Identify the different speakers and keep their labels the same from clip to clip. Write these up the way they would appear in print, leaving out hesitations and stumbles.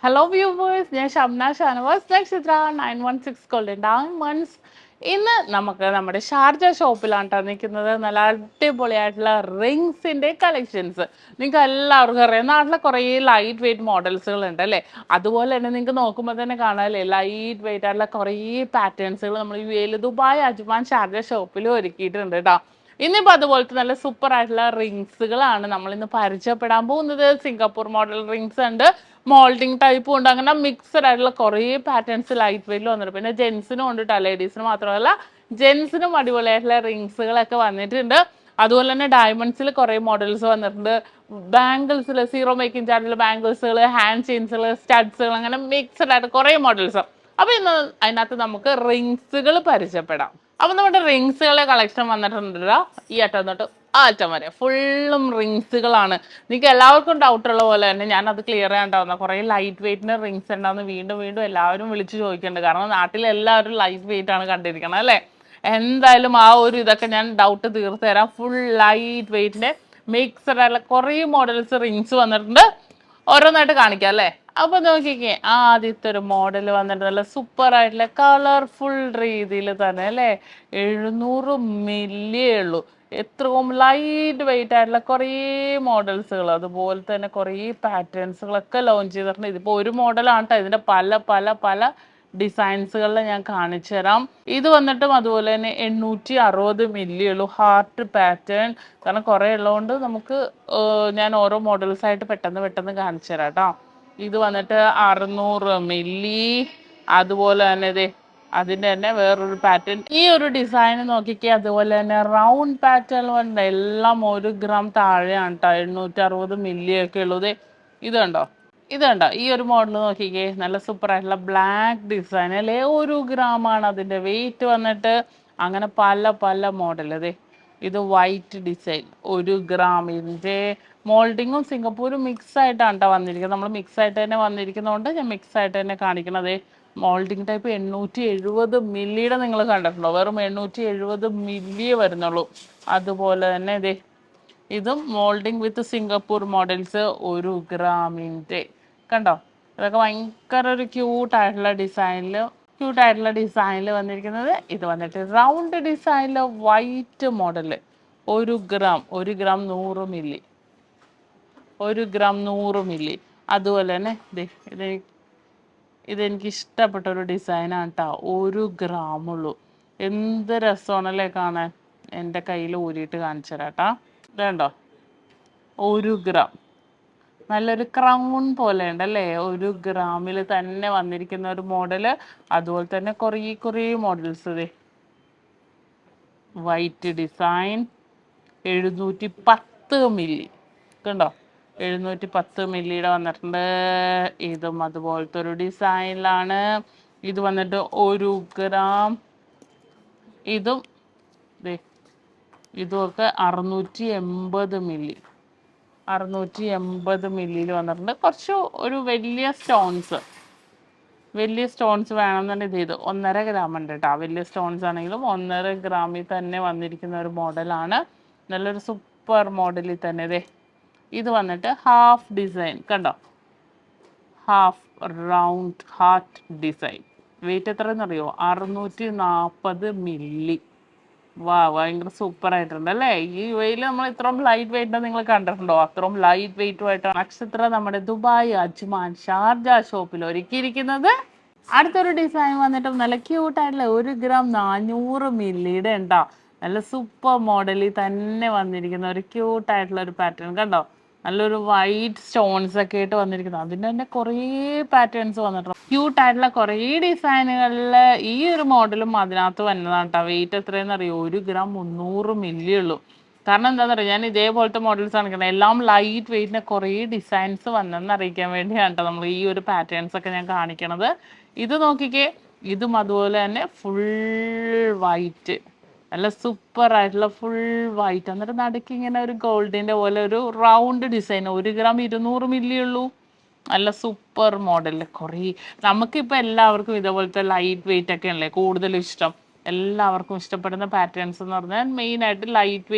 Speaker 1: Hello viewers, ഞാൻ ഷംന ഷാനവാസ് നക്ഷത്ര 916 golden diamonds. ഇന്ന് നമുക്ക് നമ്മുടെ ഷാർജ ഷോപ്പിലാണ് ട്ടോ നിൽക്കുന്നത്. നല്ല അടിപൊളിയായിട്ടുള്ള റിങ്സിന്റെ കളക്ഷൻസ്. നിങ്ങൾക്ക് എല്ലാവർക്കും അറിയാം, നാട്ടിലെ കുറേ ലൈറ്റ് വെയിറ്റ് മോഡൽസുകൾ ഉണ്ട് അല്ലേ. അതുപോലെ തന്നെ നിങ്ങൾക്ക് നോക്കുമ്പോൾ തന്നെ കാണാമല്ലേ, ലൈറ്റ് വെയിറ്റ് ആയിട്ടുള്ള കുറേ പാറ്റേൺസുകൾ നമ്മൾ യു എയിൽ ദുബായ് അജ്മാൻ ഷാർജ ഷോപ്പിൽ ഒരുക്കിയിട്ടുണ്ട് കേട്ടോ. ഇന്നിപ്പോൾ അതുപോലത്തെ നല്ല സൂപ്പർ ആയിട്ടുള്ള റിങ്സുകളാണ് നമ്മൾ ഇന്ന് പരിചയപ്പെടാൻ പോകുന്നത്. സിംഗപ്പൂർ മോഡൽ റിങ്സ് ഉണ്ട്, മോൾഡിങ് ടൈപ്പും ഉണ്ട്, അങ്ങനെ മിക്സഡ് ആയിട്ടുള്ള കുറേ പാറ്റേൺസ് ലൈറ്റ് വെയിറ്റിൽ വന്നിട്ടുണ്ട്. പിന്നെ ജെൻസിനും ഉണ്ട് കേട്ടോ, ലേഡീസിന് മാത്രമല്ല ജെൻസിനും അടിപൊളിയായിട്ടുള്ള റിങ്സുകളൊക്കെ വന്നിട്ടുണ്ട്. അതുപോലെ തന്നെ ഡയമണ്ട്സിൽ കുറേ മോഡൽസ് വന്നിട്ടുണ്ട്. ബാംഗിൾസിൽ സീറോ മേക്കിംഗ് ചാർജിൽ ബാംഗിൾസുകൾ, ഹാൻഡ് ചെയിൻസുകൾ, സ്റ്റഡ്സുകൾ, അങ്ങനെ മിക്സഡ് ആയിട്ട് കുറേ മോഡൽസ്. അപ്പോൾ ഇന്ന് അതിനകത്ത് നമുക്ക് റിങ്സുകൾ പരിചയപ്പെടാം. അപ്പം നമ്മുടെ റിങ്സുകളെ കളക്ഷൻ വന്നിട്ടുണ്ടല്ലോ, ഈ അറ്റം തൊട്ട് ആ അറ്റം വരെ ഫുള്ളും റിങ്സുകളാണ്. നിങ്ങൾക്ക് എല്ലാവർക്കും ഡൗട്ട് ഉള്ള പോലെ തന്നെ ഞാൻ അത് ക്ലിയർ ചെയ്യാണ്ടാവുന്ന കുറേ ലൈറ്റ് വെയിറ്റിന് റിങ്സ് ഉണ്ടാവുന്ന വീണ്ടും വീണ്ടും എല്ലാവരും വിളിച്ച് ചോദിക്കുന്നുണ്ട്. കാരണം നാട്ടിലെല്ലാവരും ലൈറ്റ് വെയിറ്റ് ആണ് കണ്ടിരിക്കണം അല്ലേ. എന്തായാലും ആ ഒരു ഇതൊക്കെ ഞാൻ ഡൗട്ട് തീർത്ത് തരാം. ഫുൾ ലൈറ്റ് വെയിറ്റിൻ്റെ മിക്സഡ് ആയിട്ടുള്ള കുറേ മോഡൽസ് റിങ്സ് വന്നിട്ടുണ്ട്. ഓരോന്നായിട്ട് കാണിക്കാം അല്ലേ. അപ്പൊ നോക്കിക്കേ, ആദ്യത്തെ ഒരു മോഡൽ വന്നിട്ട് നല്ല സൂപ്പർ ആയിട്ടുള്ള കളർഫുൾ രീതിയിൽ തന്നെ അല്ലേ. 700 മില്ലിയേ ഉള്ളൂ. എത്രയും ലൈറ്റ് വെയിറ്റ് ആയിട്ടുള്ള കുറേ മോഡൽസുകൾ, അതുപോലെ തന്നെ കുറേ പാറ്റേൺസുകളൊക്കെ ലോഞ്ച് ചെയ്തിട്ടുണ്ട്. ഇതിപ്പോൾ ഒരു മോഡലാണ് കേട്ടോ, ഇതിൻ്റെ പല പല പല ഡിസൈൻസുകളിൽ ഞാൻ കാണിച്ചു തരാം. ഇത് വന്നിട്ടും അതുപോലെ തന്നെ 860 മില്ലിയേ ഉള്ളൂ. ഹാർട്ട് പാറ്റേൺ, കാരണം കുറേ ഉള്ളതുകൊണ്ട് നമുക്ക് ഞാൻ ഓരോ മോഡൽസ് ആയിട്ട് പെട്ടെന്ന് പെട്ടെന്ന് കാണിച്ചു തരാം കേട്ടോ. ഇത് വന്നിട്ട് 600 മില്ലി. അതുപോലെ തന്നെ ഇതേ അതിൻ്റെ തന്നെ വേറൊരു പാറ്റേൺ, ഈ ഒരു ഡിസൈൻ നോക്കിക്കേ. അതുപോലെ തന്നെ റൗണ്ട് പാറ്റേൺ വന്നിട്ട് എല്ലാം 1 ഗ്രാം താഴെയാണ് കേട്ടോ. 860 മില്ലിയൊക്കെ ഉള്ളത്. ഇത് കണ്ടോ, ഇത് കണ്ടോ, ഈ ഒരു മോഡൽ നോക്കിക്കേ, നല്ല സൂപ്പർ ആയിട്ടുള്ള ബ്ലാക്ക് ഡിസൈൻ അല്ലേ. 1 ഗ്രാമാണ് അതിൻ്റെ വെയിറ്റ് വന്നിട്ട്. അങ്ങനെ പല പല മോഡൽ. അതെ ഇത് വൈറ്റ് ഡിസൈൻ 1 ഗ്രാമിൻ്റെ മോൾഡിങ്ങും സിംഗപ്പൂരും മിക്സ് ആയിട്ടാണ് കേട്ടോ വന്നിരിക്കുന്നത്. നമ്മൾ മിക്സ് ആയിട്ട് തന്നെ വന്നിരിക്കുന്നതുകൊണ്ട് ഞാൻ മിക്സ് ആയിട്ട് തന്നെ കാണിക്കണത്. മോൾഡിങ് ടൈപ്പ് 870 മില്ലിയുടെ നിങ്ങൾ കണ്ടിട്ടുണ്ടോ? വെറും 870 മില്ലിയേ വരുന്നുള്ളൂ. അതുപോലെ തന്നെ ഇതേ ഇതും മോൾഡിങ് വിത്ത് സിംഗപ്പൂർ മോഡൽസ് 1 ഗ്രാമിൻ്റെ കണ്ടോ. ഇതൊക്കെ ഭയങ്കര ഒരു ക്യൂട്ടായിട്ടുള്ള ഡിസൈനിൽ വന്നിരിക്കുന്നത്. ഇത് വന്നിട്ട് റൗണ്ട് ഡിസൈനിൽ white model 1 gram 100 milli 1 gram 100 milli. അതുപോലെ തന്നെ ഇതെനിക്ക് ഇഷ്ടപ്പെട്ട ഒരു ഡിസൈനാണ് കേട്ടോ. 1 ഗ്രാമുള്ളൂ. എന്ത് രസമാണല്ലേ കാണാൻ. എൻ്റെ കയ്യിൽ ഊരിയിട്ട് കാണിച്ചു തരാം കേട്ടോ. ഇതുണ്ടോ, 1 ഗ്രാം നല്ലൊരു ക്രൗൺ പോലെ ഉണ്ടല്ലേ. 1 ഗ്രാമിൽ തന്നെ വന്നിരിക്കുന്ന ഒരു മോഡല്. അതുപോലെ തന്നെ കുറേ മോഡൽസ്. ഇതേ വൈറ്റ് ഡിസൈൻ 710 മില്ലി കണ്ടോ, 710 മില്ലിയുടെ വന്നിട്ടുണ്ട്. ഇതും അതുപോലത്തെ ഒരു ഡിസൈനിലാണ്. ഇത് വന്നിട്ട് 1 ഗ്രാം. ഇതുമൊക്കെ 680 മില്ലി 680 മില്ലിയിൽ വന്നിട്ടുണ്ട്. കുറച്ച് ഒരു വലിയ സ്റ്റോൺസ് വേണമെന്നുണ്ടെങ്കിൽ ഇത് 1.5 ഗ്രാം ഉണ്ട് കേട്ടോ. വലിയ സ്റ്റോൺസ് ആണെങ്കിലും 1.5 ഗ്രാമിൽ തന്നെ വന്നിരിക്കുന്ന ഒരു മോഡലാണ്. നല്ലൊരു സൂപ്പർ മോഡലിൽ തന്നെ. ഇത് വന്നിട്ട് ഹാഫ് ഡിസൈൻ കണ്ടോ, half round heart design. Weight എത്രയെന്നറിയോ? 640 മില്ലി. ഭയങ്കര സൂപ്പർ ആയിട്ടുണ്ട് അല്ലേ. ഈ വെയിൽ നമ്മൾ ഇത്രയും ലൈറ്റ് വെയിറ്റ് നിങ്ങൾ കണ്ടിട്ടുണ്ടോ? അത്രയും ലൈറ്റ് വെയിറ്റുമായിട്ടാണ് നക്ഷത്ര നമ്മുടെ ദുബായ് അജ്മാൻ ഷാർജ ഷോപ്പിൽ ഒരുക്കിയിരിക്കുന്നത്. അടുത്തൊരു ഡിസൈൻ വന്നിട്ട് നല്ല ക്യൂട്ടായിട്ടുള്ള 1 ഗ്രാം 400 മില്ലിയുടെ ഉണ്ടോ. നല്ല സൂപ്പർ മോഡലിൽ തന്നെ വന്നിരിക്കുന്ന ഒരു ക്യൂട്ടായിട്ടുള്ള ഒരു പാറ്റേൺ കണ്ടോ. നല്ലൊരു വൈറ്റ് സ്റ്റോൺസ് ഒക്കെ ആയിട്ട് വന്നിരിക്കുന്നത്. അതിൻ്റെ തന്നെ കുറേ പാറ്റേൺസ് വന്നിട്ടുണ്ട്. ക്യൂട്ടായിട്ടുള്ള കുറേ ഡിസൈനുകളിൽ ഈ ഒരു മോഡലും അതിനകത്ത് വന്നതാണ് കേട്ടോ. വെയിറ്റ് എത്രയെന്ന് അറിയോ? 1 ഗ്രാം 300 മില്ലി ഉള്ളൂ. കാരണം എന്താണെന്ന് അറിയാം, ഞാൻ ഇതേപോലത്തെ മോഡൽസ് കാണിക്കുന്നത് എല്ലാം ലൈറ്റ് വെയിറ്റിന് കുറേ ഡിസൈൻസ് വന്നെന്ന് അറിയിക്കാൻ വേണ്ടിയാണ് കേട്ടോ നമ്മൾ ഈ ഒരു പാറ്റേൺസ് ഒക്കെ ഞാൻ കാണിക്കണത്. ഇത് നോക്കിക്കേ, ഇതും അതുപോലെ തന്നെ ഫുൾ വൈറ്റ്, നല്ല സൂപ്പർ ആയിട്ടുള്ള ഫുൾ വൈറ്റ്. എന്നിട്ട് നടുക്ക് ഇങ്ങനെ ഒരു ഗോൾഡിൻ്റെ പോലെ ഒരു റൗണ്ട് ഡിസൈൻ. 1 ഗ്രാം 200 മില്ലി ഉള്ളൂ. നല്ല സൂപ്പർ മോഡൽ. കുറേ നമുക്കിപ്പോൾ എല്ലാവർക്കും ഇതേപോലത്തെ ലൈറ്റ് വെയിറ്റ് ഒക്കെ അല്ലേ കൂടുതലും ഇഷ്ടം. എല്ലാവർക്കും ഇഷ്ടപ്പെടുന്ന പാറ്റേൺസ് എന്ന് പറഞ്ഞാൽ മെയിനായിട്ട് ലൈറ്റ്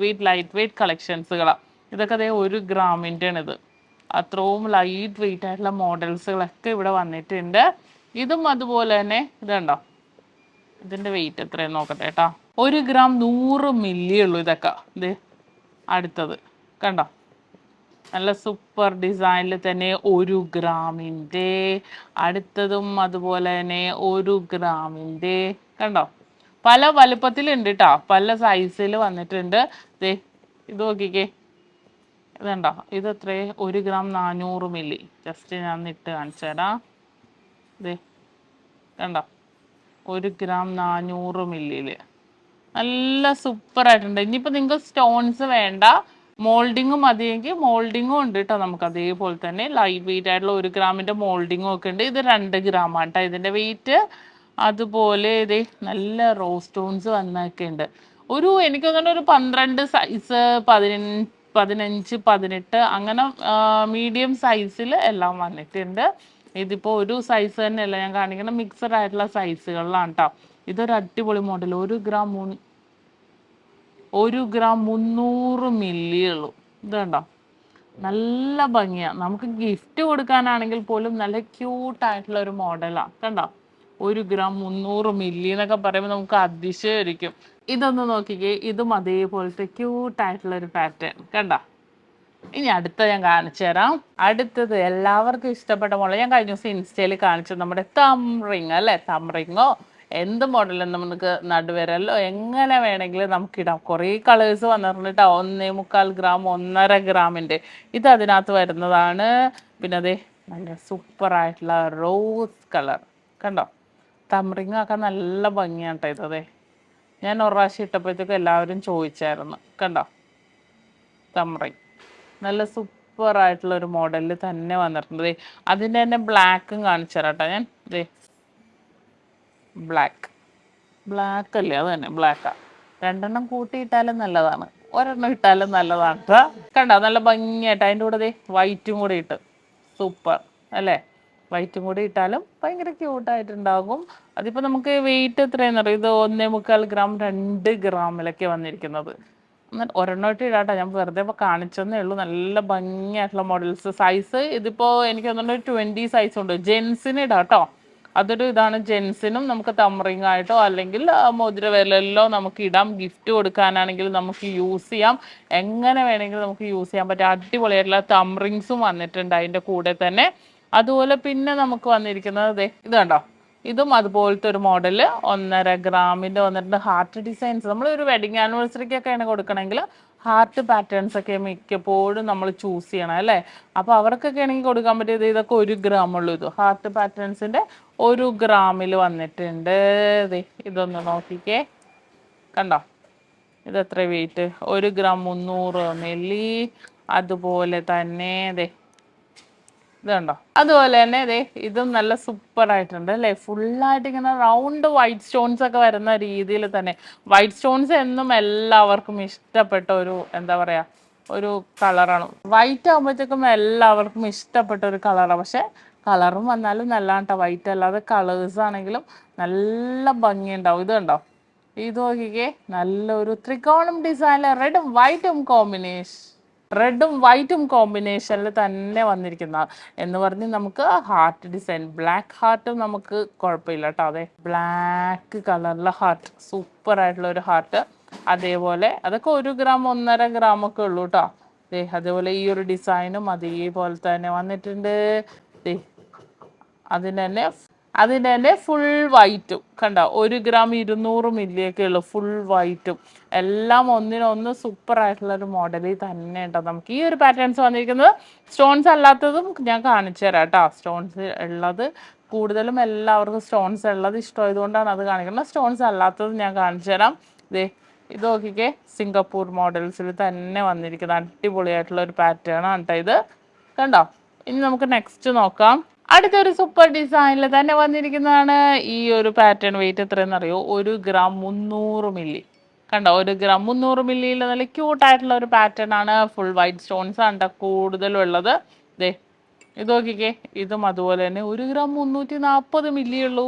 Speaker 1: വെയിറ്റ് കളക്ഷൻസുകളാണ്. ഇതൊക്കെ അതേ 1 ഗ്രാമിൻ്റെ ആണ് ഇത്. അത്രയും ലൈറ്റ് വെയിറ്റ് ആയിട്ടുള്ള മോഡൽസുകളൊക്കെ ഇവിടെ വന്നിട്ടുണ്ട്. ഇതും അതുപോലെ തന്നെ ഇതുണ്ടോ, ഇതിന്റെ വെയിറ്റ് എത്രയെന്ന് നോക്കട്ടെ കേട്ടോ. 1 ഗ്രാം 100 മില്ലി ഉള്ളൂ ഇതൊക്കെ. ഇത് അടുത്തത് കണ്ടോ, നല്ല സൂപ്പർ ഡിസൈനിൽ തന്നെ 1 ഗ്രാമിൻ്റെ. അടുത്തതും അതുപോലെ തന്നെ 1 ഗ്രാമിൻ്റെ. കണ്ടോ, പല വലുപ്പത്തിലുണ്ട് കേട്ടോ, പല സൈസിൽ വന്നിട്ടുണ്ട്. ദേ ഇത് നോക്കിക്കേ, ഇതുണ്ടോ, ഇതെത്രേ, 1 ഗ്രാം 400 മില്ലി. ജസ്റ്റ് ഞാൻ ഇട്ട് കാണിച്ചു തരാം. ദേ കണ്ടോ, 1 ഗ്രാം 400 മില്ലിയിൽ നല്ല സൂപ്പർ ആയിട്ടുണ്ട്. ഇനിയിപ്പോൾ നിങ്ങൾക്ക് സ്റ്റോൺസ് വേണ്ട, മോൾഡിങ് മതിയെങ്കിൽ മോൾഡിങ്ങും ഉണ്ട് കേട്ടോ നമുക്ക്. അതേപോലെ തന്നെ ലൈറ്റ് വെയിറ്റ് ആയിട്ടുള്ള 1 ഗ്രാമിൻ്റെ മോൾഡിങ്ങും ഒക്കെ ഉണ്ട്. ഇത് 2 ഗ്രാമാണ് കേട്ടോ ഇതിൻ്റെ വെയിറ്റ്. അതുപോലെ ഇത് നല്ല റോസ് സ്റ്റോൺസ് വന്നൊക്കെ ഉണ്ട്. എനിക്ക് തോന്നുന്നു ഒരു 12 സൈസ്, 15, 18 അങ്ങനെ മീഡിയം സൈസിൽ എല്ലാം വന്നിട്ടുണ്ട്. ഇതിപ്പോൾ ഒരു സൈസ് തന്നെയല്ല ഞാൻ കാണിക്കുന്ന, മിക്സഡ് ആയിട്ടുള്ള സൈസുകളിലാണ് കേട്ടോ. ഇതൊരു അടിപൊളി മോഡൽ. 1 ഗ്രാം 300 മില്ലി ഉള്ളൂ. ഇത് കണ്ടോ, നല്ല ഭംഗിയാണ്. നമുക്ക് ഗിഫ്റ്റ് കൊടുക്കാനാണെങ്കിൽ പോലും നല്ല ക്യൂട്ടായിട്ടുള്ള ഒരു മോഡലാണ്. കണ്ടോ, 1 ഗ്രാം 300 മില്ലി എന്നൊക്കെ പറയുമ്പോൾ നമുക്ക് അതിശയമായിരിക്കും. ഇതൊന്ന് നോക്കിക്കേ, ഇതും അതേപോലത്തെ ക്യൂട്ടായിട്ടുള്ള ഒരു പാറ്റേൺ. കണ്ടോ, ഇനി അടുത്ത ഞാൻ കാണിച്ചു തരാം. അടുത്തത് എല്ലാവർക്കും ഇഷ്ടപ്പെട്ട മോഡൽ, ഞാൻ കഴിഞ്ഞ ദിവസം ഇൻസ്റ്റയിൽ കാണിച്ചത് നമ്മുടെ തം റിങ് അല്ലേ. തം റിങ്ങോ എന്ത് മോഡലും നമുക്ക് നടുവരല്ലോ എങ്ങനെ വേണമെങ്കിലും നമുക്കിടാം. കുറേ കളേഴ്സ് വന്നിട്ടുണ്ട് കേട്ടോ. 1.25 ഗ്രാം, 1.5 ഗ്രാമിൻ്റെ ഇത് അതിനകത്ത് വരുന്നതാണ്. പിന്നെ അതെ നല്ല സൂപ്പറായിട്ടുള്ള റോസ് കളർ കണ്ടോ, തം റിങ് ഒക്കെ നല്ല ഭംഗിയാണ് കേട്ടോ ഇതേ. ഞാൻ ഒരു പ്രാവശ്യം ഇട്ടപ്പോഴത്തേക്കും എല്ലാവരും ചോദിച്ചായിരുന്നു. കണ്ടോ, തം റിങ് നല്ല സൂപ്പറായിട്ടുള്ള ഒരു മോഡലിൽ തന്നെ വന്നിട്ടുണ്ട്. അതിൻ്റെ തന്നെ ബ്ലാക്കും കാണിച്ചു തരാം കേട്ടോ ഞാൻ. ദേ ബ്ലാക്ക് അല്ലേ, അത് തന്നെ ബ്ലാക്കാ. 2 കൂട്ടിയിട്ടാലും നല്ലതാണ്, 1 ഇട്ടാലും നല്ലതാണ് കേട്ടോ. കണ്ടോ, നല്ല ഭംഗിയായിട്ട് അതിൻ്റെ കൂടെ വൈറ്റും കൂടെ ഇട്ട് സൂപ്പർ അല്ലേ. വൈറ്റും കൂടി ഇട്ടാലും ഭയങ്കര ക്യൂട്ടായിട്ടുണ്ടാകും. അതിപ്പോൾ നമുക്ക് വെയിറ്റ് എത്രയാണെന്ന് അറിയാം. ഇത് 1.25 ഗ്രാം, 2 ഗ്രാമിലൊക്കെ വന്നിരിക്കുന്നത്. എന്നാൽ 1 ഇടാട്ടോ, ഞാൻ വെറുതെ ഇപ്പോൾ കാണിച്ചെന്നേ ഉള്ളൂ. നല്ല ഭംഗിയായിട്ടുള്ള മോഡൽസ്. സൈസ് ഇതിപ്പോൾ എനിക്ക് തോന്നുന്നു 20 സൈസ് ഉണ്ട്. ജെൻസിന് ഇടാം കേട്ടോ. അതൊരു ഇതാണ്, ജെൻസിനും നമുക്ക് തം റിങ് ആയിട്ടോ അല്ലെങ്കിൽ മോതിരവിരലിലോ നമുക്ക് ഇടാം. ഗിഫ്റ്റ് കൊടുക്കാനാണെങ്കിൽ നമുക്ക് യൂസ് ചെയ്യാം. എങ്ങനെ വേണമെങ്കിലും നമുക്ക് യൂസ് ചെയ്യാൻ പറ്റും. അടിപൊളിയായിട്ടുള്ള തം റിങ്സും വന്നിട്ടുണ്ട് അതിൻ്റെ കൂടെ തന്നെ. അതുപോലെ പിന്നെ നമുക്ക് വന്നിരിക്കുന്നത് ഇത് കണ്ടോ, ഇതും അതുപോലത്തെ ഒരു മോഡല് 1.5 ഗ്രാമിൻ്റെ വന്നിട്ടുണ്ട്. ഹാർട്ട് ഡിസൈൻസ് നമ്മൾ ഒരു വെഡിങ് ആനിവേഴ്സറിക്കൊക്കെയാണ് കൊടുക്കണമെങ്കിൽ ഹാർട്ട് പാറ്റേൺസ് ഒക്കെ മിക്കപ്പോഴും നമ്മൾ ചൂസ് ചെയ്യണം അല്ലേ. അപ്പോൾ അവർക്കൊക്കെ ആണെങ്കിൽ കൊടുക്കാൻ പറ്റിയത് ഇതൊക്കെ 1 ഗ്രാം ഉള്ളൂ. ഇത് ഹാർട്ട് പാറ്റേൺസിൻ്റെ 1 ഗ്രാമിൽ വന്നിട്ടുണ്ട്. ഇതൊന്ന് നോക്കിക്കേ, കണ്ടോ ഇതെത്ര വെയിറ്റ്, 1 ഗ്രാം 300 മില്ലി. അതുപോലെ തന്നെ ഇത് കണ്ടോ, അതുപോലെ തന്നെ ഇതും നല്ല സൂപ്പർ ആയിട്ടുണ്ട് അല്ലേ. ഫുള്ളായിട്ട് ഇങ്ങനെ റൗണ്ട് വൈറ്റ് സ്റ്റോൺസ് ഒക്കെ വരുന്ന രീതിയിൽ തന്നെ. വൈറ്റ് സ്റ്റോൺസ് എന്നും എല്ലാവർക്കും ഇഷ്ടപ്പെട്ട ഒരു എന്താ പറയാ ഒരു കളറാണ്. വൈറ്റ് ആകുമ്പോഴത്തേക്കും എല്ലാവർക്കും ഇഷ്ടപ്പെട്ട ഒരു കളറാണ്. പക്ഷെ കളറും വന്നാലും നല്ലതാണ് കേട്ടോ. വൈറ്റ് അല്ലാതെ കളേഴ്സ് ആണെങ്കിലും നല്ല ഭംഗിയുണ്ടാവും. ഇത് കണ്ടോ, ഇത് നോക്കിക്കേ, നല്ലൊരു ത്രികോണം ഡിസൈനിൽ റെഡും വൈറ്റും കോമ്പിനേഷനിൽ തന്നെ വന്നിരിക്കുന്ന എന്ന് പറഞ്ഞ് നമുക്ക് ഹാർട്ട് ഡിസൈൻ. ബ്ലാക്ക് ഹാർട്ടും നമുക്ക് കുഴപ്പമില്ല കേട്ടോ. അതെ ബ്ലാക്ക് കളറിലെ ഹാർട്ട്, സൂപ്പർ ആയിട്ടുള്ള ഒരു ഹാർട്ട്. അതേപോലെ അതൊക്കെ 1 ഗ്രാം 1.5 ഗ്രാം ഒക്കെ ഉള്ളൂ കേട്ടോ. അതേപോലെ ഈ ഒരു ഡിസൈനും അതേപോലെ തന്നെ വന്നിട്ടുണ്ട്. അതിന് തന്നെ ഫുൾ വൈറ്റും കണ്ടോ, 1 ഗ്രാം 200 മില്ലിയൊക്കെ ഉള്ളൂ ഫുൾ വൈറ്റും. എല്ലാം ഒന്നിനൊന്ന് സൂപ്പർ ആയിട്ടുള്ള ഒരു മോഡലിൽ തന്നെ ഉണ്ടോ നമുക്ക് ഈ ഒരു പാറ്റേൺസ് വന്നിരിക്കുന്നത്. സ്റ്റോൺസ് അല്ലാത്തതും ഞാൻ കാണിച്ചു തരാം കേട്ടോ. സ്റ്റോൺസ് ഉള്ളത് കൂടുതലും എല്ലാവർക്കും സ്റ്റോൺസ് ഉള്ളത് ഇഷ്ടമായതുകൊണ്ടാണ് അത് കാണിക്കുന്നത്. സ്റ്റോൺസ് അല്ലാത്തതും ഞാൻ കാണിച്ചു തരാം. ഇത് നോക്കിക്കേ, സിംഗപ്പൂർ മോഡൽസിൽ തന്നെ വന്നിരിക്കുന്നത് അടിപൊളിയായിട്ടുള്ള ഒരു പാറ്റേൺ ആണ് കേട്ടോ ഇത്. കണ്ടോ, ഇനി നമുക്ക് നെക്സ്റ്റ് നോക്കാം. അടുത്തൊരു സൂപ്പർ ഡിസൈനിൽ തന്നെ വന്നിരിക്കുന്നതാണ്. ഈ ഒരു പാറ്റേൺ വെയിറ്റ് എത്രയെന്ന് അറിയോ, 1 ഗ്രാം 300 മില്ലി. കണ്ടോ, 1 ഗ്രാം 300 മില്ലിയിൽ നല്ല ക്യൂട്ടായിട്ടുള്ള ഒരു പാറ്റേൺ ആണ്. ഫുൾ വൈറ്റ് സ്റ്റോൺസ് ആണ് കൂടുതലും ഉള്ളത്. ഇത് നോക്കിക്കേ, ഇതും അതുപോലെ തന്നെ 1 ഗ്രാം 340 മില്ലി ഉള്ളൂ.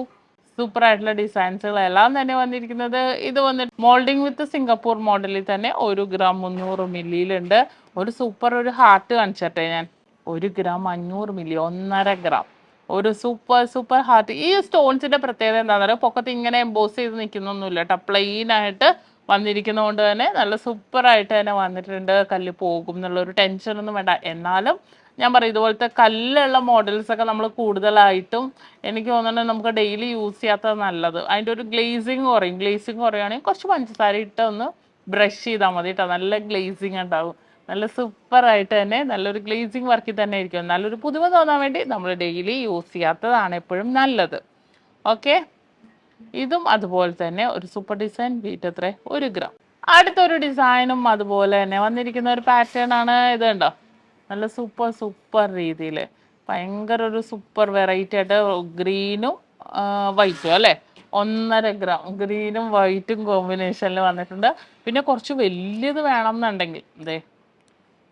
Speaker 1: സൂപ്പർ ആയിട്ടുള്ള ഡിസൈൻസുകളെല്ലാം തന്നെ വന്നിരിക്കുന്നത്. ഇത് വന്നിട്ട് മോൾഡിങ് വിത്ത് സിംഗപ്പൂർ മോഡലിൽ തന്നെ 1 ഗ്രാം 300 മില്ലിയിലുണ്ട്. ഒരു സൂപ്പർ ഒരു ഹാർട്ട് കാണിച്ചട്ടെ ഞാൻ. 1 ഗ്രാം 500 മില്ലി, 1.5 ഗ്രാം. ഒരു സൂപ്പർ ഹാർട്ട്. ഈ സ്റ്റോൺസിന്റെ പ്രത്യേകത എന്താണെന്ന് പറയുക, പൊക്കത്ത് ഇങ്ങനെ എംബോസ് ചെയ്ത് നിൽക്കുന്നൊന്നുമില്ല കേട്ടോ, പ്ലെയിൻ ആയിട്ട് വന്നിരിക്കുന്നതുകൊണ്ട് തന്നെ നല്ല സൂപ്പറായിട്ട് തന്നെ വന്നിട്ടുണ്ട്. കല്ല് പോകും എന്നുള്ളൊരു ടെൻഷനൊന്നും വേണ്ട. എന്നാലും ഞാൻ പറയും, ഇതുപോലത്തെ കല്ലുള്ള മോഡൽസ് ഒക്കെ നമ്മൾ കൂടുതലായിട്ടും എനിക്ക് തോന്നുന്നത് നമുക്ക് ഡെയിലി യൂസ് ചെയ്യാത്തത് നല്ലത്. അതിൻ്റെ ഒരു ഗ്ലേസിങ് കുറയും. ഗ്ലേസിങ് കുറയുകയാണെങ്കിൽ കുറച്ച് പഞ്ചസാര ഇട്ട് ഒന്ന് ബ്രഷ് ചെയ്താൽ മതി കേട്ടോ, നല്ല ഗ്ലേസിങ് ഉണ്ടാവും. നല്ല സൂപ്പറായിട്ട് തന്നെ നല്ലൊരു ഗ്ലേസിങ് വർക്കിൽ തന്നെ ആയിരിക്കും. നല്ലൊരു പുതുമ തോന്നാൻ വേണ്ടി നമ്മൾ ഡെയിലി യൂസ് ചെയ്യാത്തതാണ് എപ്പോഴും നല്ലത്. ഓക്കെ, ഇതും അതുപോലെ തന്നെ ഒരു സൂപ്പർ ഡിസൈൻ. വെയിറ്റ് എത്ര? 1 ഗ്രാം. അടുത്തൊരു ഡിസൈനും അതുപോലെ തന്നെ വന്നിരിക്കുന്ന ഒരു പാറ്റേൺ ആണ്. ഇത് കണ്ടോ, നല്ല സൂപ്പർ രീതിയിൽ ഭയങ്കര ഒരു സൂപ്പർ വെറൈറ്റി ആയിട്ട് ഗ്രീനും വൈറ്റും അല്ലേ, 1.5 ഗ്രാം ഗ്രീനും വൈറ്റും കോമ്പിനേഷനിൽ വന്നിട്ടുണ്ട്. പിന്നെ കുറച്ച് വലിയത് വേണം എന്നുണ്ടെങ്കിൽ ഇതേ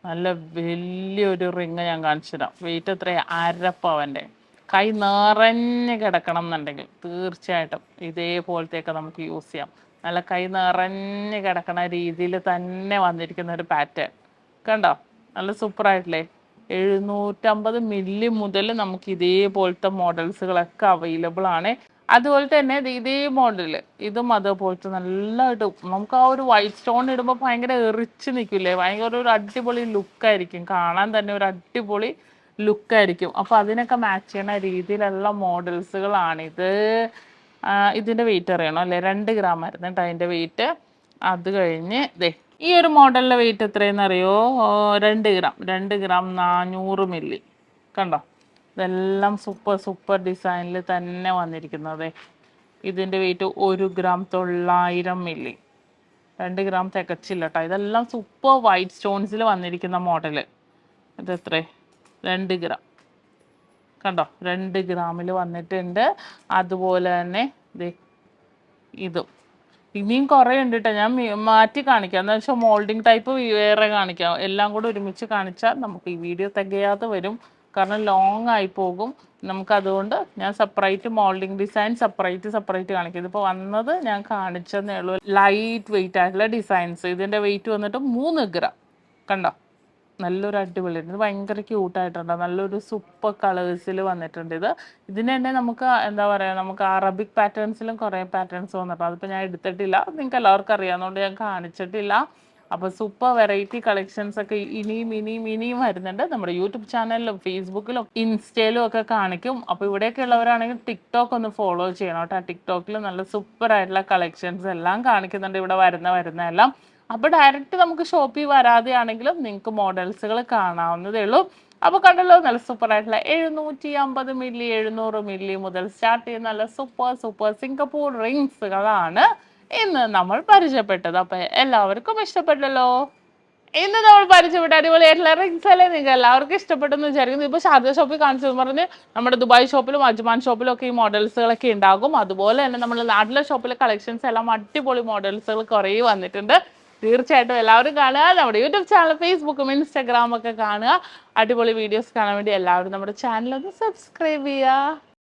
Speaker 1: നല്ല വലിയൊരു റിങ് ഞാൻ കാണിച്ചു തരാം. വെയിറ്റ് എത്രയാണ്? 1/2 പവൻ്റെ. കൈ നിറഞ്ഞ് കിടക്കണം എന്നുണ്ടെങ്കിൽ തീർച്ചയായിട്ടും ഇതേപോലത്തെയൊക്കെ നമുക്ക് യൂസ് ചെയ്യാം. നല്ല കൈ നിറഞ്ഞ് കിടക്കണ രീതിയിൽ തന്നെ വന്നിരിക്കുന്ന ഒരു പാറ്റേൺ കണ്ടോ, നല്ല സൂപ്പറായിട്ടില്ലേ. 750 മില്ലി മുതൽ നമുക്ക് ഇതേപോലത്തെ മോഡൽസുകളൊക്കെ അവൈലബിൾ ആണ്. അതുപോലെ തന്നെ ഇതേ മോഡൽ ഇതും അതുപോലത്തെ നല്ലതായിട്ട് നമുക്ക് ആ ഒരു വൈറ്റ് സ്റ്റോൺ ഇടുമ്പോൾ ഭയങ്കര എറിച്ച് നിൽക്കില്ലേ, ഭയങ്കര ഒരു അടിപൊളി ലുക്കായിരിക്കും, കാണാൻ തന്നെ ഒരു അടിപൊളി ലുക്കായിരിക്കും. അപ്പോൾ അതിനൊക്കെ മാച്ച് ചെയ്യുന്ന രീതിയിലുള്ള മോഡൽസുകളാണിത്. ഇതിൻ്റെ വെയിറ്റ് അറിയണം അല്ലേ? 2 ഗ്രാം ആയിരുന്നു കേട്ടോ അതിൻ്റെ വെയിറ്റ്. അത് കഴിഞ്ഞ് ദേ ഈ ഒരു മോഡലിൻ്റെ വെയിറ്റ് എത്രയെന്ന് അറിയോ? 2 ഗ്രാം 400 മില്ലി. കണ്ടോ, ഇതെല്ലാം സൂപ്പർ ഡിസൈനിൽ തന്നെ വന്നിരിക്കുന്നത്. ഇതിൻ്റെ വെയിറ്റ് 1 ഗ്രാം 900 മില്ലി. 2 ഗ്രാം തികച്ചില്ല കേട്ടോ. ഇതെല്ലാം സൂപ്പർ വൈറ്റ് സ്റ്റോൺസിൽ വന്നിരിക്കുന്ന മോഡൽ. ഇതെത്ര? 2 ഗ്രാം. കണ്ടോ, 2 ഗ്രാമിൽ വന്നിട്ടുണ്ട്. അതുപോലെ തന്നെ ഇതും ഇനിയും കുറേ ഉണ്ട് കേട്ടോ. ഞാൻ മാറ്റി കാണിക്കാം, എന്താ വെച്ചാൽ മോൾഡിങ് ടൈപ്പ് വേറെ കാണിക്കാം. എല്ലാം കൂടെ ഒരുമിച്ച് കാണിച്ചാൽ നമുക്ക് ഈ വീഡിയോ തികയാതെ വരും, കാരണം ലോങ് ആയി പോകും നമുക്ക്. അതുകൊണ്ട് ഞാൻ സെപ്പറേറ്റ് മോൾഡിങ് ഡിസൈൻ സെപ്പറേറ്റ് കാണിക്കും. ഇതിപ്പോൾ വന്നത് ഞാൻ കാണിച്ചതേ ഉള്ളൂ. ലൈറ്റ് വെയിറ്റ് ആയിട്ടുള്ള ഡിസൈൻസ്. ഇതിൻ്റെ വെയിറ്റ് വന്നിട്ട് 3 ഗ്രാം. കണ്ടോ, നല്ലൊരു അടിപൊളി. ഇത് ഭയങ്കര ക്യൂട്ടായിട്ടുണ്ട്. നല്ലൊരു സൂപ്പർ കളേഴ്സിൽ വന്നിട്ടുണ്ട്. ഇതിന് തന്നെ നമുക്ക് എന്താ പറയുക, നമുക്ക് അറബിക് പാറ്റേൺസിലും കുറേ പാറ്റേൺസ് വന്നിട്ടുണ്ട്. അതിപ്പോൾ ഞാൻ എടുത്തിട്ടില്ല, നിങ്ങൾക്ക് എല്ലാവർക്കും അറിയാവുന്നതുകൊണ്ട് ഞാൻ കാണിച്ചിട്ടില്ല. അപ്പോൾ സൂപ്പർ വെറൈറ്റി കളക്ഷൻസ് ഒക്കെ ഇനിയും വരുന്നുണ്ട്. നമ്മുടെ യൂട്യൂബ് ചാനലിലും ഫേസ്ബുക്കിലും ഇൻസ്റ്റയിലും ഒക്കെ കാണിക്കും. അപ്പോൾ ഇവിടെയൊക്കെ ഉള്ളവരാണെങ്കിൽ ടിക്ടോക്ക് ഒന്ന് ഫോളോ ചെയ്യണം കേട്ടോ. ടിക്ടോക്കിൽ നല്ല സൂപ്പർ ആയിട്ടുള്ള കളക്ഷൻസ് എല്ലാം കാണിക്കുന്നുണ്ട് ഇവിടെ വരുന്ന എല്ലാം. അപ്പോൾ ഡയറക്റ്റ് നമുക്ക് ഷോപ്പിൽ വരാതെയാണെങ്കിലും നിങ്ങൾക്ക് മോഡൽസുകൾ കാണാവുന്നതേ ഉള്ളൂ. അപ്പോൾ കണ്ടല്ലോ, നല്ല സൂപ്പറായിട്ടുള്ള 750 മില്ലി 700 മില്ലി മുതൽ സ്റ്റാർട്ട് ചെയ്യുന്ന നല്ല സൂപ്പർ സിംഗപ്പൂർ റിങ്സുകളാണ് ഇന്ന് നമ്മൾ പരിചയപ്പെട്ടത്. അപ്പോൾ എല്ലാവർക്കും ഇഷ്ടപ്പെട്ടല്ലോ. ഇന്ന് നമ്മൾ പരിചയപ്പെട്ട അടിപൊളിയായിട്ടുള്ള റിങ്സ് അല്ലേ, നിങ്ങൾക്ക് എല്ലാവർക്കും ഇഷ്ടപ്പെട്ടെന്ന് വിചാരിക്കുന്നു. ഇപ്പോൾ ഷാർജ ഷോപ്പിൽ കാണിച്ചതെന്ന് പറഞ്ഞ് നമ്മുടെ ദുബായ് ഷോപ്പിലും അജ്മാൻ ഷോപ്പിലും ഒക്കെ ഈ മോഡൽസുകളൊക്കെ ഉണ്ടാകും. അതുപോലെ തന്നെ നമ്മുടെ നാട്ടിലെ ഷോപ്പിലെ കളക്ഷൻസ് എല്ലാം അടിപൊളി മോഡൽസുകൾ കുറേ വന്നിട്ടുണ്ട്. തീർച്ചയായിട്ടും എല്ലാവരും കാണുക. നമ്മുടെ യൂട്യൂബ് ചാനൽ, ഫേസ്ബുക്കും ഇൻസ്റ്റാഗ്രാമും ഒക്കെ കാണുക. അടിപൊളി വീഡിയോസ് കാണാൻ വേണ്ടി എല്ലാവരും നമ്മുടെ ചാനൽ ഒന്ന് സബ്സ്ക്രൈബ് ചെയ്യുക.